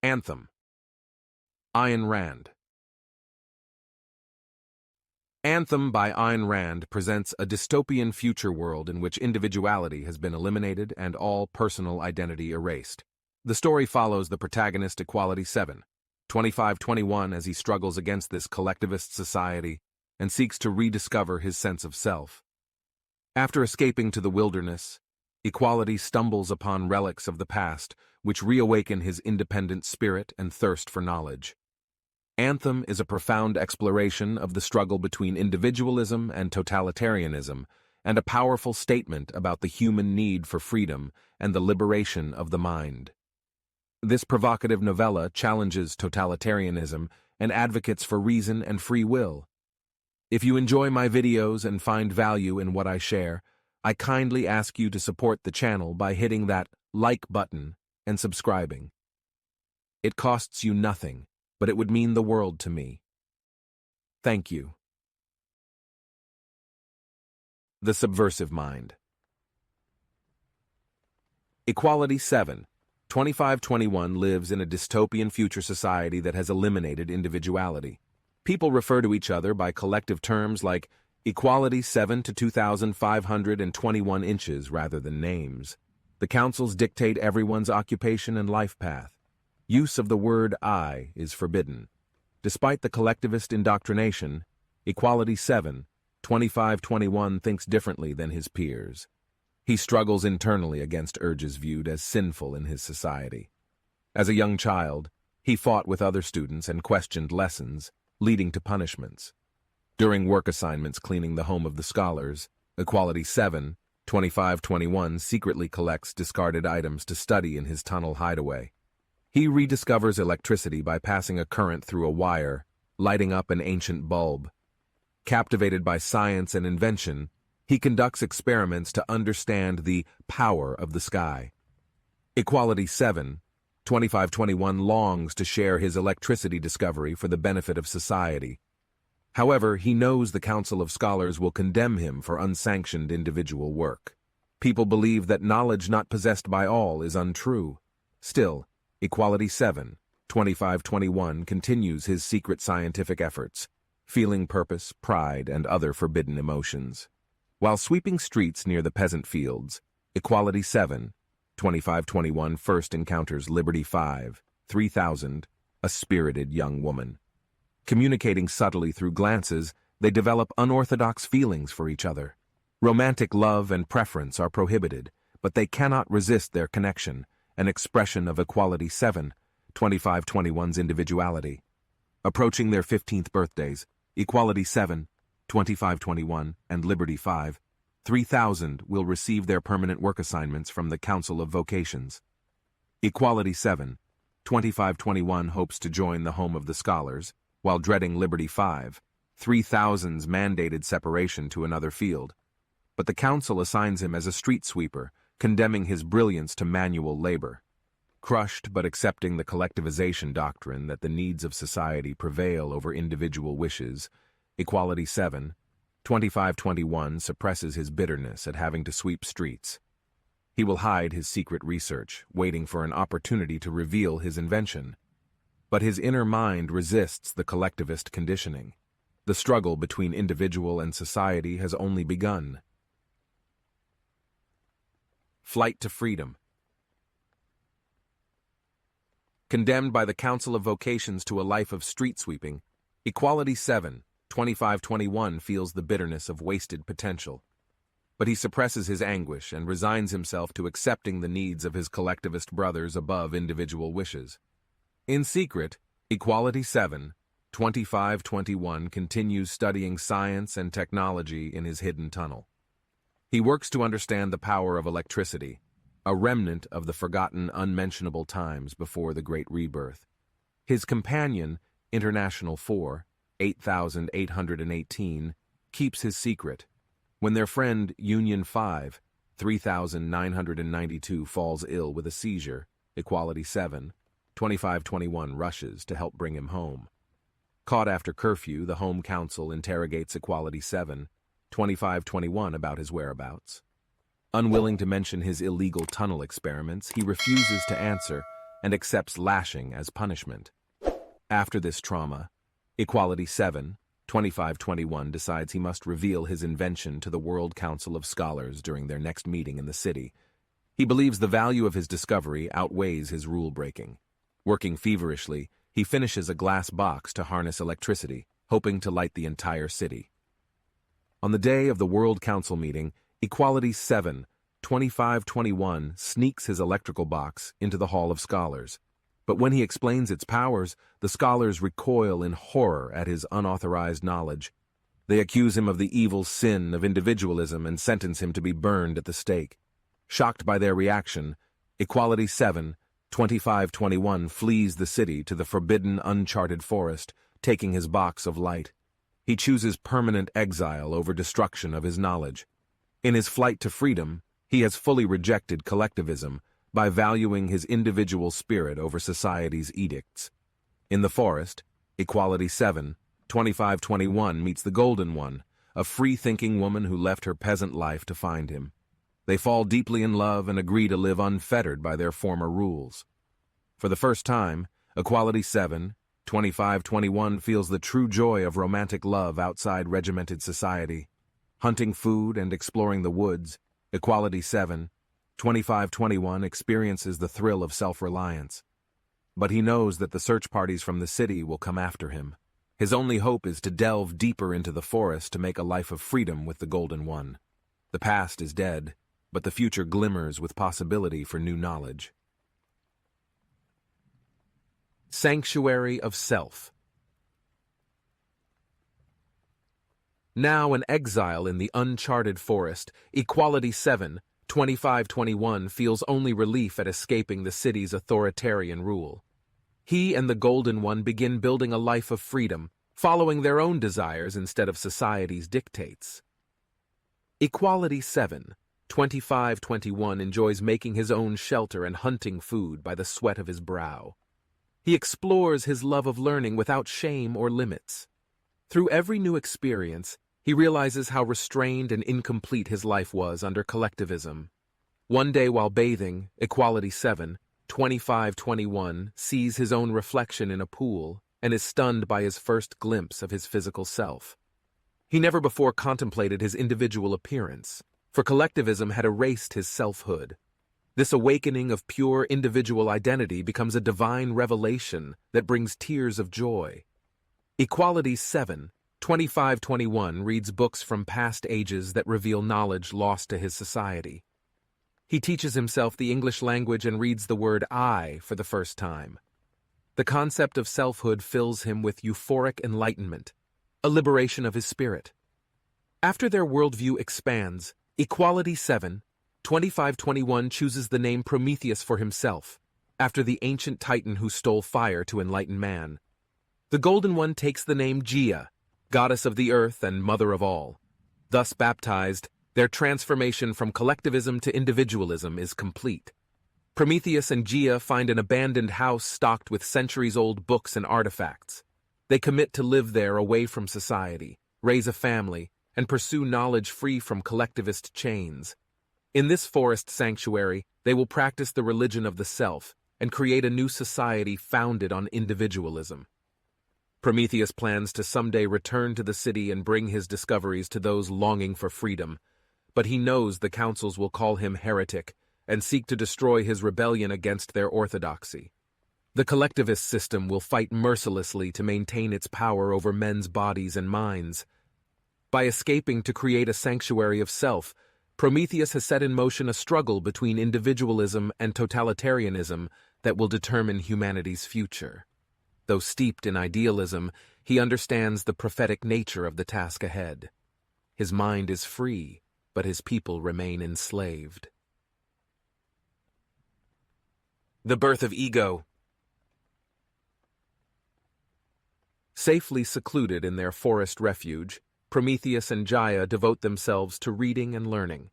Anthem. Ayn Rand. Anthem by Ayn Rand presents a dystopian future world in which individuality has been eliminated and all personal identity erased. The story follows the protagonist Equality 7, 2521, as he struggles against this collectivist society and seeks to rediscover his sense of self. After escaping to the wilderness, Equality stumbles upon relics of the past which reawaken his independent spirit and thirst for knowledge. Anthem is a profound exploration of the struggle between individualism and totalitarianism, and a powerful statement about the human need for freedom and the liberation of the mind. This provocative novella challenges totalitarianism and advocates for reason and free will. If you enjoy my videos and find value in what I share, I kindly ask you to support the channel by hitting that like button and subscribing. It costs you nothing, but it would mean the world to me. Thank you. The Subversive Mind. Equality 7, 2521 lives in a dystopian future society that has eliminated individuality. People refer to each other by collective terms like Equality 7 to 2,521 inches rather than names. The councils dictate everyone's occupation and life path. Use of the word I is forbidden. Despite the collectivist indoctrination, Equality 7, 2521 thinks differently than his peers. He struggles internally against urges viewed as sinful in his society. As a young child, he fought with other students and questioned lessons, leading to punishments. During work assignments cleaning the home of the scholars, Equality 7, 2521 secretly collects discarded items to study in his tunnel hideaway. He rediscovers electricity by passing a current through a wire, lighting up an ancient bulb. Captivated by science and invention, he conducts experiments to understand the power of the sky. Equality 7, 2521 longs to share his electricity discovery for the benefit of society. However, he knows the Council of Scholars will condemn him for unsanctioned individual work. People believe that knowledge not possessed by all is untrue. Still, Equality 7, 2521 continues his secret scientific efforts, feeling purpose, pride, and other forbidden emotions. While sweeping streets near the peasant fields, Equality 7, 2521 first encounters Liberty 5, 3000, a spirited young woman. Communicating subtly through glances, they develop unorthodox feelings for each other. Romantic love and preference are prohibited, but they cannot resist their connection, an expression of Equality 7, 2521's individuality. Approaching their 15th birthdays, Equality 7, 2521, and Liberty 5, 3000 will receive their permanent work assignments from the Council of Vocations. Equality 7, 2521 hopes to join the home of the scholars, while dreading Liberty 5, 3000's mandated separation to another field. But the council assigns him as a street sweeper, condemning his brilliance to manual labor. Crushed but accepting the collectivization doctrine that the needs of society prevail over individual wishes, Equality 7, 2521 suppresses his bitterness at having to sweep streets. He will hide his secret research, waiting for an opportunity to reveal his invention. But his inner mind resists the collectivist conditioning. The struggle between individual and society has only begun. Flight to freedom. Condemned by the Council of Vocations to a life of street sweeping, Equality 7, 2521 feels the bitterness of wasted potential. But he suppresses his anguish and resigns himself to accepting the needs of his collectivist brothers above individual wishes. In secret, Equality 7, 2521 continues studying science and technology in his hidden tunnel. He works to understand the power of electricity, a remnant of the forgotten unmentionable times before the Great Rebirth. His companion, International 4, 8818, keeps his secret. When their friend, Union 5, 3992 falls ill with a seizure, Equality 7, 2521 rushes to help bring him home. Caught after curfew, the Home Council interrogates Equality 7, 2521 about his whereabouts. Unwilling to mention his illegal tunnel experiments, he refuses to answer and accepts lashing as punishment. After this trauma, Equality 7, 2521 decides he must reveal his invention to the World Council of Scholars during their next meeting in the city. He believes the value of his discovery outweighs his rule-breaking. Working feverishly, he finishes a glass box to harness electricity, hoping to light the entire city. On the day of the World Council meeting, Equality 7, 2521 sneaks his electrical box into the Hall of Scholars. But when he explains its powers, the scholars recoil in horror at his unauthorized knowledge. They accuse him of the evil sin of individualism and sentence him to be burned at the stake. Shocked by their reaction, Equality 7, 2521 flees the city to the forbidden, uncharted forest, taking his box of light. He chooses permanent exile over destruction of his knowledge. In his flight to freedom, he has fully rejected collectivism by valuing his individual spirit over society's edicts. In the forest, Equality 7, 2521 meets the Golden One, a free-thinking woman who left her peasant life to find him. They fall deeply in love and agree to live unfettered by their former rules. For the first time, Equality 7, 2521 feels the true joy of romantic love outside regimented society. Hunting food and exploring the woods, Equality 7, 2521 experiences the thrill of self-reliance. But he knows that the search parties from the city will come after him. His only hope is to delve deeper into the forest to make a life of freedom with the Golden One. The past is dead, but the future glimmers with possibility for new knowledge. Sanctuary of Self. Now an exile in the uncharted forest, Equality 7, 2521 feels only relief at escaping the city's authoritarian rule. He and the Golden One begin building a life of freedom, following their own desires instead of society's dictates. Equality 7, 2521 enjoys making his own shelter and hunting food by the sweat of his brow. He explores his love of learning without shame or limits. Through every new experience, he realizes how restrained and incomplete his life was under collectivism. One day while bathing, Equality 7, 2521 sees his own reflection in a pool and is stunned by his first glimpse of his physical self. He never before contemplated his individual appearance, for collectivism had erased his selfhood. This awakening of pure individual identity becomes a divine revelation that brings tears of joy. Equality 7, 2521 reads books from past ages that reveal knowledge lost to his society. He teaches himself the English language and reads the word I for the first time. The concept of selfhood fills him with euphoric enlightenment, a liberation of his spirit. After their worldview expands, Equality 7, 2521 chooses the name Prometheus for himself, after the ancient titan who stole fire to enlighten man. The Golden One takes the name Gaia, goddess of the earth and mother of all. Thus baptized, their transformation from collectivism to individualism is complete. Prometheus and Gaia find an abandoned house stocked with centuries-old books and artifacts. They commit to live there away from society, raise a family, and pursue knowledge free from collectivist chains. In this forest sanctuary, they will practice the religion of the self and create a new society founded on individualism. Prometheus plans to someday return to the city and bring his discoveries to those longing for freedom, but he knows the councils will call him heretic and seek to destroy his rebellion against their orthodoxy. The collectivist system will fight mercilessly to maintain its power over men's bodies and minds. By escaping to create a sanctuary of self, Prometheus has set in motion a struggle between individualism and totalitarianism that will determine humanity's future. Though steeped in idealism, he understands the prophetic nature of the task ahead. His mind is free, but his people remain enslaved. The birth of ego. Safely secluded in their forest refuge, Prometheus and Gaia devote themselves to reading and learning.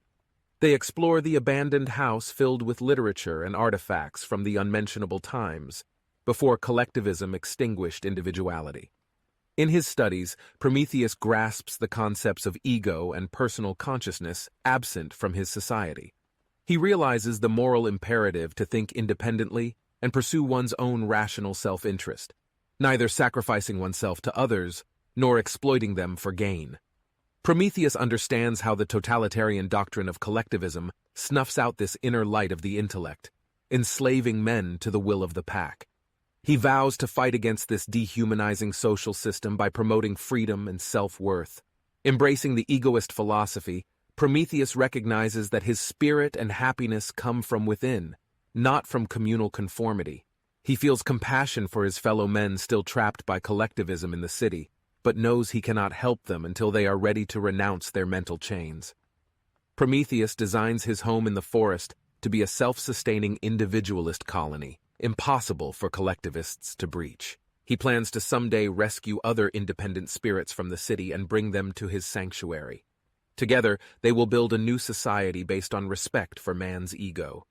They explore the abandoned house filled with literature and artifacts from the unmentionable times, before collectivism extinguished individuality. In his studies, Prometheus grasps the concepts of ego and personal consciousness absent from his society. He realizes the moral imperative to think independently, and pursue one's own rational self-interest, neither sacrificing oneself to others nor exploiting them for gain. Prometheus understands how the totalitarian doctrine of collectivism snuffs out this inner light of the intellect, enslaving men to the will of the pack. He vows to fight against this dehumanizing social system by promoting freedom and self-worth. Embracing the egoist philosophy, Prometheus recognizes that his spirit and happiness come from within, not from communal conformity. He feels compassion for his fellow men still trapped by collectivism in the city, but knows he cannot help them until they are ready to renounce their mental chains. Prometheus designs his home in the forest to be a self-sustaining individualist colony, impossible for collectivists to breach. He plans to someday rescue other independent spirits from the city and bring them to his sanctuary. Together, they will build a new society based on respect for man's ego.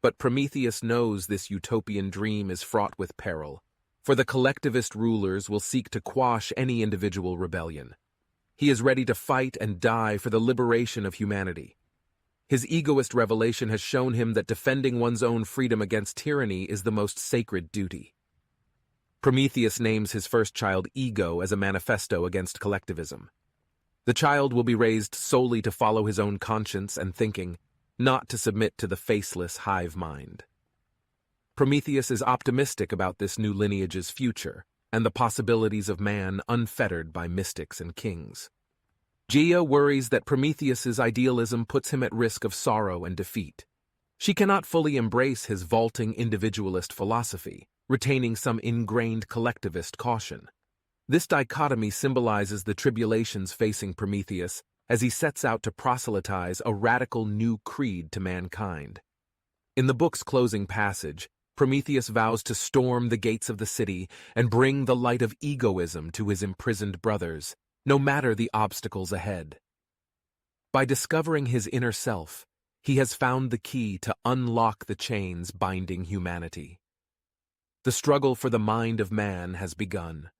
But Prometheus knows this utopian dream is fraught with peril, for the collectivist rulers will seek to quash any individual rebellion. He is ready to fight and die for the liberation of humanity. His egoist revelation has shown him that defending one's own freedom against tyranny is the most sacred duty. Prometheus names his first child Ego as a manifesto against collectivism. The child will be raised solely to follow his own conscience and thinking, not to submit to the faceless hive mind. Prometheus is optimistic about this new lineage's future and the possibilities of man unfettered by mystics and kings. Gia worries that Prometheus's idealism puts him at risk of sorrow and defeat. She cannot fully embrace his vaulting individualist philosophy, retaining some ingrained collectivist caution. This dichotomy symbolizes the tribulations facing Prometheus as he sets out to proselytize a radical new creed to mankind. In the book's closing passage, Prometheus vows to storm the gates of the city and bring the light of egoism to his imprisoned brothers, no matter the obstacles ahead. By discovering his inner self, he has found the key to unlock the chains binding humanity. The struggle for the mind of man has begun.